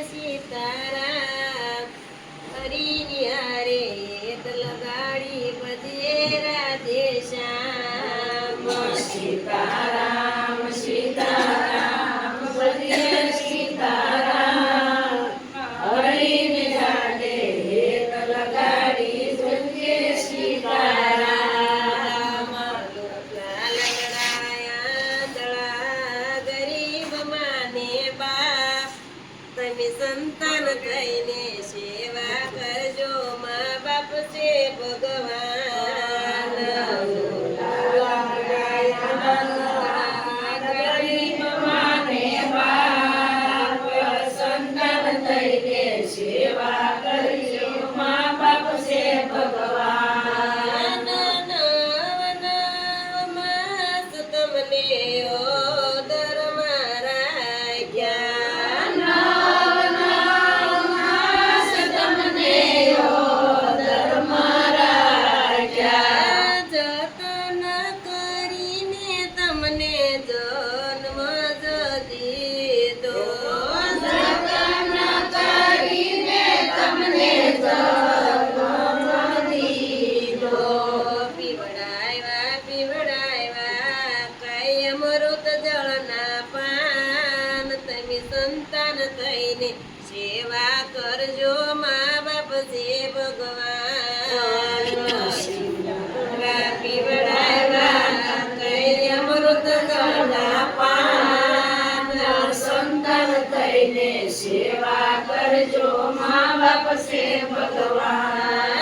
સીતારામ હરી નિહારે હેત લગાડી ભજીએ રાધે શ્યામ સીતારામ સીતારામ ભજીએ સીતારામ હરીને જાડે હેત લગાડી ભજીએ સીતારામ લગડાયા દળા ગરીબ માને બા તમે સંતાન થઈને સેવા કરજો મા બાપ છે ભગવાન ગરીબ માને બાપ સંતાન થઈને સેવા કરજો મા બાપ છે ભગવાન માસ તમને ઓદર મારા જ્ઞાન જતન કરીને તમને જન્મ દીધો પીવડાવ્યા કઈ અમૃત જળના પાન તમે સંતાન થઈને સેવા કરજો મા બાપ છે ભગવાન પીવડાવ્યા કઈ અમૃત જળના પાન સંતાન થઈને સેવા કરજો મા બાપ છે ભગવાન